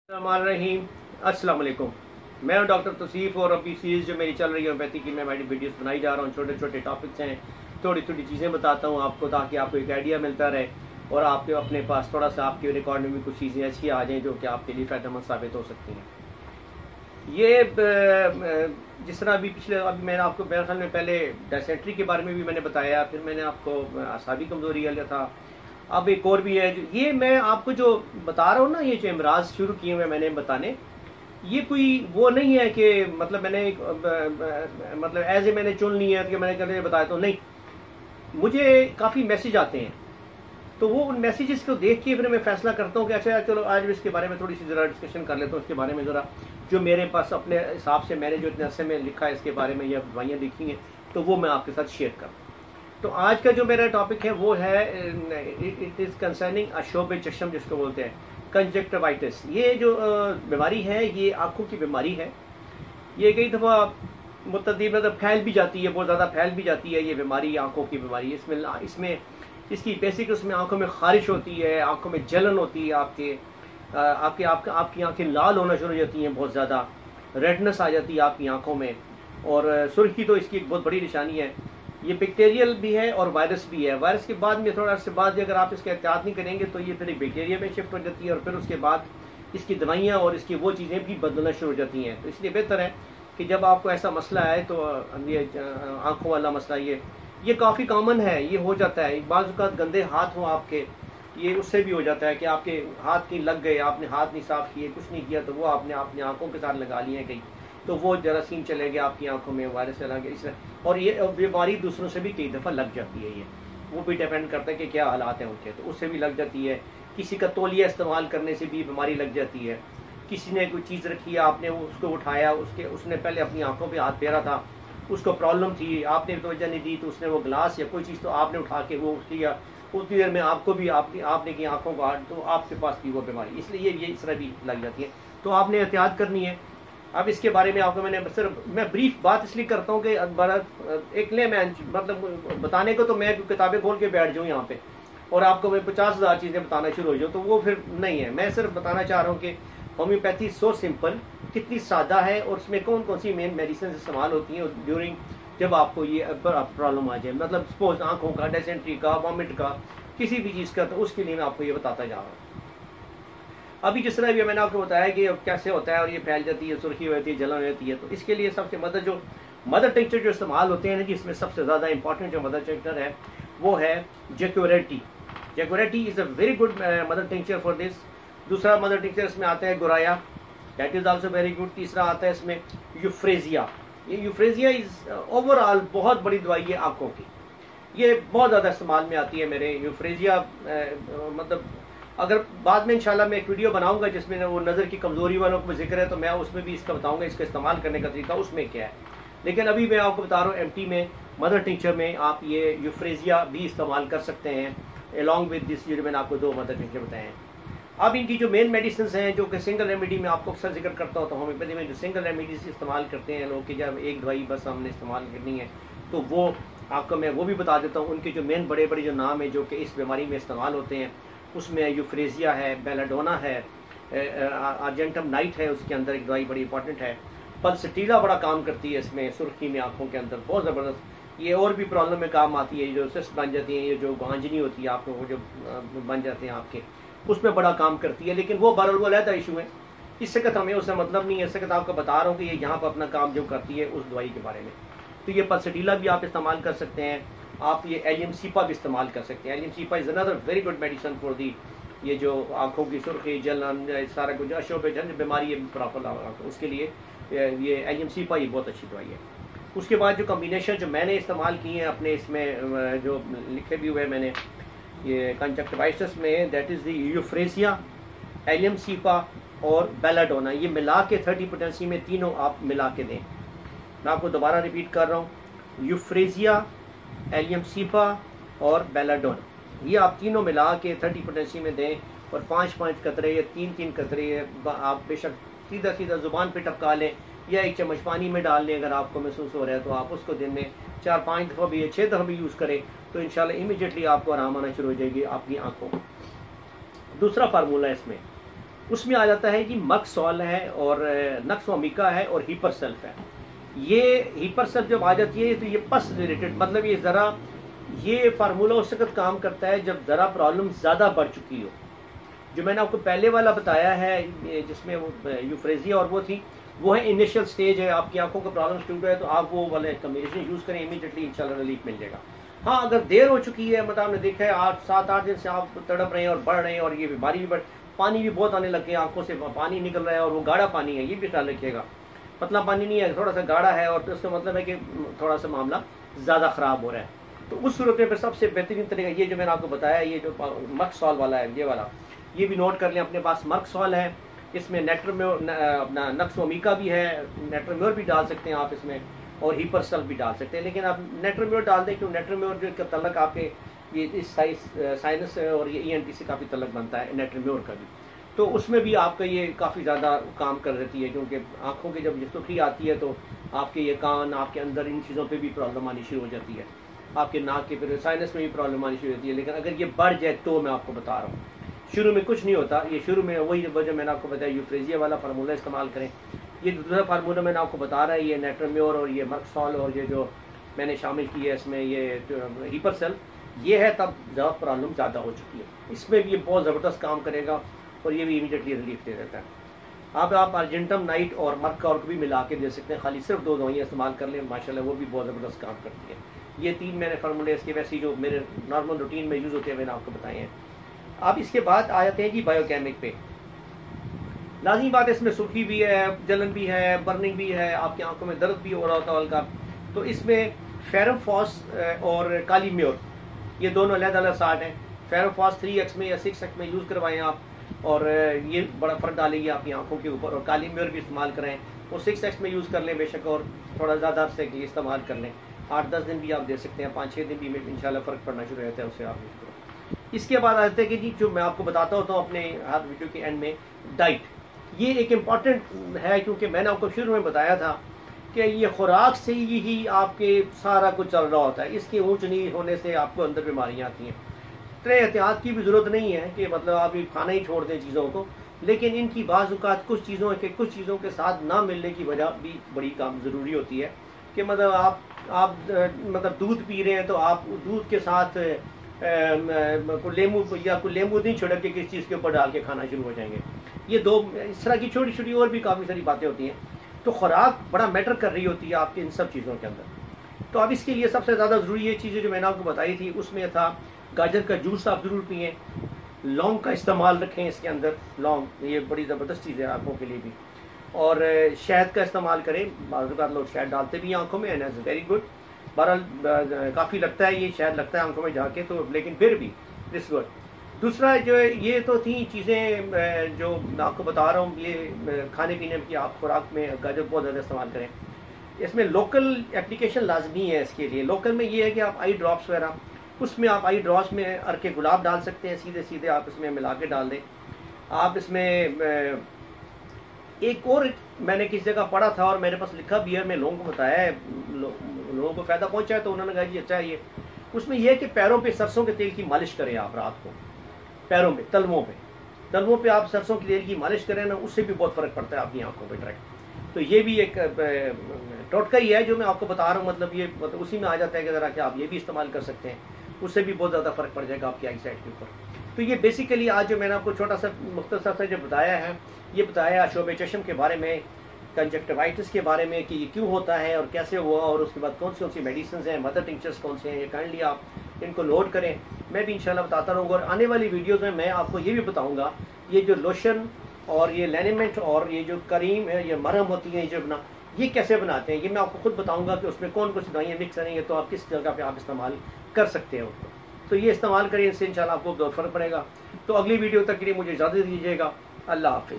रहीम अस्सलाम वालेकुम। मैं हूं डॉक्टर तौसीफ और अभी सीरीज जो मेरी चल रही है होम्योपैथी की, मैं वीडियोस बनाई जा रहा हूं। छोटे छोटे टॉपिक्स हैं, थोड़ी थोड़ी चीज़ें बताता हूं आपको, ताकि आपको एक आइडिया मिलता रहे और आपके अपने पास थोड़ा सा आपके रिकॉर्ड में भी कुछ चीज़ें ऐसी आ जाएँ जो कि आपके लिए फ़ायदेमंद साबित हो सकती हैं। ये जिस तरह अभी मैंने आपको मेरे ख्याल में पहले डायसेंट्री के बारे में भी मैंने बताया, फिर मैंने आपको असाबी कमजोरी वाला था, अब एक और भी है। ये मैं आपको जो बता रहा हूँ ना, ये जो इमराज शुरू किए हुए मैंने बताने, ये कोई वो नहीं है कि मतलब मैंने मतलब एज ए मैंने चुन लिया कि मैंने कहते बताया तो नहीं। मुझे काफ़ी मैसेज आते हैं, तो वो उन मैसेजेस को देख के फिर मैं फैसला करता हूँ कि अच्छा चलो आज इसके बारे में थोड़ी सी ज़रा डिस्कशन कर लेता हूँ, इसके बारे में ज़रा जो मेरे पास अपने हिसाब से मैंने जो इतने अरसे में लिखा है इसके बारे में या दवाइयाँ लिखी हैं, तो वो मैं आपके साथ शेयर करूँ। तो आज का जो मेरा टॉपिक है वो है इट इज़ कंसर्निंग अशोब चशम, जिसको बोलते हैं कंजक्टिवाइटिस। ये जो बीमारी है ये आँखों की बीमारी है। ये कई दफ़ा मुतअद्दिद मतलब फैल भी जाती है, बहुत ज़्यादा फैल भी जाती है ये बीमारी, आँखों की बीमारी। इसमें इसकी बेसिक उसमें आँखों में खारिश होती है, आँखों में जलन होती है, आपकी आँखें लाल होना शुरू हो जाती हैं, बहुत ज़्यादा रेडनेस आ जाती है आपकी आँखों में। और सुर्खी तो इसकी एक बहुत बड़ी निशानी है। ये बैक्टीरियल भी है और वायरस भी है। वायरस के बाद में थोड़ा अर्से बाद अगर आप इसके एहतियात नहीं करेंगे तो ये फिर बैक्टीरिया में शिफ्ट हो जाती है और फिर उसके बाद इसकी दवाइयाँ और इसकी वो चीज़ें भी बदलना शुरू हो जाती हैं। तो इसलिए बेहतर है कि जब आपको ऐसा मसला आए तो ये आँखों वाला मसला ये काफ़ी कॉमन है, ये हो जाता है। बाज़ औक़ात गंदे हाथ हो आपके, ये उससे भी हो जाता है कि आपके हाथ कहीं लग गए, आपने हाथ नहीं साफ़ किए, कुछ नहीं किया, तो वो आपने अपनी आँखों के साथ लगा लिए कहीं, तो वो जरासीम चले गए आपकी आंखों में, वायरस चला गया इससे। और ये बीमारी दूसरों से भी कई दफ़ा लग जाती है। ये वो भी डिपेंड करता है कि क्या हालात हैं उनके, तो उससे भी लग जाती है। किसी का तौलिया इस्तेमाल करने से भी बीमारी लग जाती है। किसी ने कोई चीज़ रखी है, आपने उसको उठाया, उसने पहले अपनी आंखों पे हाथ फेरा था, उसको प्रॉब्लम थी, आपने तवज्जो नहीं दी, तो उसने वो गिलास या कोई चीज़ तो आपने उठा के वो किया, उतनी देर में आपको भी आपने की आंखों को हाथ, तो आपके पास थी वो बीमारी, इसलिए ये इस तरह भी लग जाती है। तो आपने एहतियात करनी है। अब इसके बारे में आपको मैं ब्रीफ बात इसलिए करता हूँ कि एक लेमैन मतलब बताने को तो मैं किताबें खोल के बैठ जाऊँ यहाँ पे और आपको मैं 50,000 चीज़ें बताना शुरू हो जाऊँ, तो वो फिर नहीं है। मैं सिर्फ बताना चाह रहा हूँ कि होम्योपैथी सो सिंपल, कितनी सादा है और उसमें कौन कौन सी मेन मेडिसिन इस्तेमाल होती हैं ड्यूरिंग जब आपको ये प्रॉब्लम आ जाए, मतलब सपोज आँखों का, डायसेंट्री का, वॉमिट का, किसी भी चीज़ का, तो उसके लिए मैं आपको ये बताता जा रहा हूँ। अभी जिस तरह भी मैंने आपको बताया कि कैसे होता है और ये फैल जाती है, सुर्खी होती है, जलन रहती है, तो इसके लिए सबसे मदर टिंक्चर जो इस्तेमाल होते हैं, जिसमें सबसे ज़्यादा इंपॉर्टेंट जो मदर टिंक्चर है वो है jequirity. Jequirity is a very good mother tincture for this. दूसरा मदर टिंक्चर इसमें आता है गुराया, that is also very good. तीसरा आता है इसमें यूफ्रेजिया। ये यूफ्रेजिया इज़ ओवरऑल बहुत बड़ी दवाई है आँखों की, ये बहुत ज़्यादा इस्तेमाल में आती है मेरे यूफ्रेजिया। मतलब अगर बाद में इंशाल्लाह मैं एक वीडियो बनाऊंगा जिसमें वो नज़र की कमज़ोरी वालों को जिक्र है, तो मैं उसमें भी इसका बताऊंगा, इसका इस्तेमाल करने का तरीका उसमें क्या है। लेकिन अभी मैं आपको बता रहा हूँ एमटी में मदर टिंक्चर में आप ये यूफ्रेजिया भी इस्तेमाल कर सकते हैं अलॉन्ग विद दिस, जो मैंने आपको 2 मदर टिंक्चर बताए हैं। अब इनकी जो मेन मेडिसिन हैं, जो कि सिंगल रेमेडी में आपको अक्सर जिक्र करता होता हूँ, होम्योपैथी में जो सिंगल रेमेडीज इस्तेमाल करते हैं लोग कि जब एक दवाई बस हमने इस्तेमाल करनी है, तो वो आपको मैं वो भी बता देता हूँ। उनके जो मेन बड़े बड़े जो नाम है जो कि इस बीमारी में इस्तेमाल होते हैं, उसमें यूफ्रेजिया है, बेलाडोना है, अर्जेंटम नाइट है, उसके अंदर एक दवाई बड़ी इंपॉर्टेंट है। पल्सटीला बड़ा काम करती है इसमें, सुर्खी में, आँखों के अंदर बहुत ज़बरदस्त। ये और भी प्रॉब्लम में काम आती है, जो सिस्ट बन जाती है, ये जो गांजनी होती है आपको, वो जो बन जाते हैं आपके, उसमें बड़ा काम करती है। लेकिन वो बहरहाल अलग इशू है, इससे कहता हमें उससे मतलब नहीं है। इससे कहता आपको बता रहा हूँ कि ये यहाँ पर अपना काम जो करती है उस दवाई के बारे में। तो ये पल्सटीला भी आप इस्तेमाल कर सकते हैं। आप ये एलियम सीपा भी इस्तेमाल कर सकते हैं। Allium cepa is another very good medicine for the, ये जो आँखों की सुर्खी, जलन, सारा कुछ अशोब बीमारी है प्रॉपर, उसके लिए ये एलियम सीपा ये बहुत अच्छी दवाई है। उसके बाद जो कम्बिनेशन जो मैंने इस्तेमाल किए हैं अपने इसमें जो लिखे भी हुए मैंने ये कंजक्टिवाइटिस में, that is the euphrasia, allium cepa और बेलाडोना, ये मिला के 30 पोटेंसी में तीनों आप मिला के दें। मैं आपको दोबारा रिपीट कर रहा हूँ, यूफ्रेजिया, एलियम सीपा और बेलाडोना, ये आप तीनों मिला के 30 पोटेंसी में दें और 5-5 कतरे या 3-3 कतरे आप बेशक सीधा सीधा ज़ुबान पे टपका लें या 1 चम्मच पानी में डाल लें। अगर आपको महसूस हो रहा है तो आप उसको दिन में 4-5 दफ़ा भी या 6 दफ़ा भी यूज़ करें, तो इंशाल्लाह इमीडिएटली आपको आराम आना शुरू हो जाएगी आपकी आँखों। दूसरा फार्मूला इसमें उसमें आ जाता है कि मक्सॉल है और नक्सोमिका है और हीपर सेल्फ है। ये हीपर सेल्फ जब आ जाती है तो ये पस रिलेटेड, मतलब ये ज़रा ये फार्मूला उस वक्त काम करता है जब ज़रा प्रॉब्लम ज़्यादा बढ़ चुकी हो। जो मैंने आपको पहले वाला बताया है जिसमें वो यूफ्रेजिया और वो थी, वो है इनिशियल स्टेज है, आपकी आंखों का प्रॉब्लम शुरू है तो आप वो वाले कम्बिनेशन यूज़ करें, इमीडिएटली इंशाल्लाह रिलीफ मिल जाएगा। हाँ, अगर देर हो चुकी है, मतलब आपने देखा है 7-8 दिन से आप तड़प रहे हैं और बढ़ रहे हैं और ये बीमारी भी पानी भी बहुत आने लग गया, आंखों से पानी निकल रहा है और वो गाढ़ा पानी है, ये भी ख्याल रखिएगा। पतला पानी नहीं है, थोड़ा सा गाढ़ा है, और तो इसका मतलब है कि थोड़ा सा मामला ज़्यादा ख़राब हो रहा है। तो उस सूरत में सबसे बेहतरीन तरीका ये जो मैंने आपको बताया, ये जो मक्सॉल वाला है, ये वाला, ये भी नोट कर लें अपने पास। मक्सॉल है, इसमें अपना नक्सोमिका भी है, नेट्रोम्योर भी डाल सकते हैं आप इसमें, और हीपर सेल्फ भी डाल सकते हैं। लेकिन आप नेट्रोम्योर डाल दें, क्यों नेट्रोम्योर जो तलक आपके ये इस साइनस और ये ENT से काफ़ी तलक बनता है नेट्रोम्योर का भी, तो उसमें भी आपका ये काफ़ी ज़्यादा काम कर देती है, क्योंकि आँखों की जब सुर्खी आती है तो आपके ये कान, आपके अंदर इन चीज़ों पे भी प्रॉब्लम आनी शुरू हो जाती है, आपके नाक के फिर साइनस में भी प्रॉब्लम आनी शुरू होती है। लेकिन अगर ये बढ़ जाए तो मैं आपको बता रहा हूँ, शुरू में कुछ नहीं होता, ये शुरू में वही वजह मैंने आपको बताया, यूफ्रेजिया वाला फार्मूला इस्तेमाल करें। ये दूसरा फार्मूला मैंने आपको बता रहा है, ये नेट्रोम्योर और ये मक्सॉल और ये जो मैंने शामिल की है इसमें ये हीपर सेल्फ, ये है तब जब प्रॉब्लम ज़्यादा हो चुकी है, इसमें भी ये बहुत ज़बरदस्त काम करेगा और ये भी इमीडिएटली रिलीफ दे देता है। आप अर्जेंटम नाइट और मर्कॉर्क भी मिला के दे सकते हैं, खाली सिर्फ 2 दवाइयाँ इस्तेमाल कर लें, माशाल्लाह वो भी बहुत ज़बरदस्त काम करती है। ये 3 मैंने फार्मूले इसके वैसे जो मेरे नॉर्मल रूटीन में यूज़ होते हैं मैंने आपको बताए हैं। अब इसके बाद आ जाते हैं जी बायोकेमिक पे। लाज़मी बात है, इसमें सुर्खी भी है, जलन भी है, बर्निंग भी है, आपकी आंखों में दर्द भी हो रहा होता है हल्का, तो इसमें फेरोफॉस और कालीम्योर ये दोनों अलग-अलग साट हैं। फेरोफॉस 3x में या 6x में यूज़ करवाएं आप, और ये बड़ा फ़र्क डालेगी आपकी आंखों के ऊपर। और कालीम्योर भी इस्तेमाल करें, वो 6x में यूज़ कर लें बेशक, और थोड़ा ज़्यादा अरसे के लिए इस्तेमाल कर लें, 8-10 दिन भी आप दे सकते हैं, 5-6 दिन भी में इंशाल्लाह फ़र्क पड़ना शुरू रहता है, उससे आप यूज़ करो। इसके बाद आते हैं कि जी जो मैं आपको बताता होता हूँ अपने हर वीडियो के एंड में, डाइट, ये एक इम्पॉर्टेंट है, क्योंकि मैंने आपको शुरू में बताया था कि ये खुराक से ही आपके सारा कुछ चल रहा होता है, इसके ऊँच नीच होने से आपको अंदर बीमारियाँ आती हैं। तो एहतियात की भी ज़रूरत नहीं है कि मतलब आप ये खाना ही छोड़ दें चीज़ों को, लेकिन इनकी बाज़ औक़ात कुछ चीज़ों के साथ ना मिलने की वजह भी बड़ी काम ज़रूरी होती है कि मतलब आप मतलब दूध पी रहे हैं तो आप दूध के साथ कोई लेमू नहीं छिड़क के किस चीज़ के ऊपर डाल के खाना शुरू हो जाएंगे। ये दो इस तरह की छोटी छोटी और भी काफ़ी सारी बातें होती हैं। तो खुराक बड़ा मैटर कर रही होती है आपके इन सब चीज़ों के अंदर। तो अब इसके लिए सबसे ज़्यादा ज़रूरी ये चीज़ें जो मैंने आपको बताई थी, उसमें था गाजर का जूस आप ज़रूर पिएँ, लौंग का इस्तेमाल रखें इसके अंदर, लौंग ये बड़ी ज़बरदस्त चीज़ है आँखों के लिए भी, और शहद का इस्तेमाल करें, बाज़ लोग शहद डालते भी हैं आँखों में, एंड इज़ वेरी गुड। बहरहाल काफ़ी लगता है ये शहद लगता है आंखों में जाके, तो लेकिन फिर भी दिस गुड। दूसरा जो ये तो थी चीज़ें जो मैं आपको बता रहा हूँ, ये खाने पीने की आप खुराक में गाजर बहुत ज़्यादा इस्तेमाल करें। इसमें लोकल एप्लीकेशन लाजमी है इसके लिए। लोकल में ये है कि आप आई ड्रॉप्स वगैरह, उसमें आप आई ड्रॉप्स में अर्के गुलाब डाल सकते हैं, सीधे सीधे आप इसमें मिला के डाल दें। आप इसमें एक और मैंने किसी जगह पढ़ा था और मेरे पास लिखा भी है, मैं लोगों को बताया है, लोगों को फ़ायदा पहुंचा है, तो उन्होंने कहा जी अच्छा है ये। उसमें यह है कि पैरों पे सरसों के तेल की मालिश करें आप रात को, पैरों पे, तलवों पे आप सरसों के तेल की मालिश करें ना, उससे भी बहुत फ़र्क पड़ता है आपकी आंखों पे डायरेक्ट। तो ये भी एक टोटका ही है जो मैं आपको बता रहा हूँ, मतलब ये मतलब उसी में आ जाता है कि ज़रा कि आप ये भी इस्तेमाल कर सकते हैं, उससे भी बहुत ज़्यादा फ़र्क पड़ जाएगा आपकी आई साइड के ऊपर। तो ये बेसिकली आज जो मैंने आपको छोटा सा मुख्तसर सा जो बताया है, ये बताया शोबे चश्म के बारे में, कंजक्टिवाइटिस के बारे में कि ये क्यों होता है और कैसे हुआ, और उसके बाद कौन सी मेडिसिन हैं, मदर टिंक्चर्स कौन से हैं, ये काइंडली आप इनको नोट करें। मैं भी इंशाल्लाह बताता रहूँगा, और आने वाली वीडियोज़ में मैं आपको ये भी बताऊँगा ये जो लोशन और ये लैनिमेंट और ये जो करीम है, ये मरहम होती है, ये जो ये कैसे बनाते हैं, ये मैं आपको खुद बताऊँगा कि उसमें कौन कौन सी दवाइयाँ मिक्स करेंगे, तो आप किस जगह पर आप इस्तेमाल कर सकते हैं उसको। तो ये इस्तेमाल करें, इससे इंशाल्लाह आपको बहुत फ़र्क पड़ेगा। तो अगली वीडियो तक के लिए मुझे इजाज़त दीजिएगा। अल्लाह हाफ़िज़।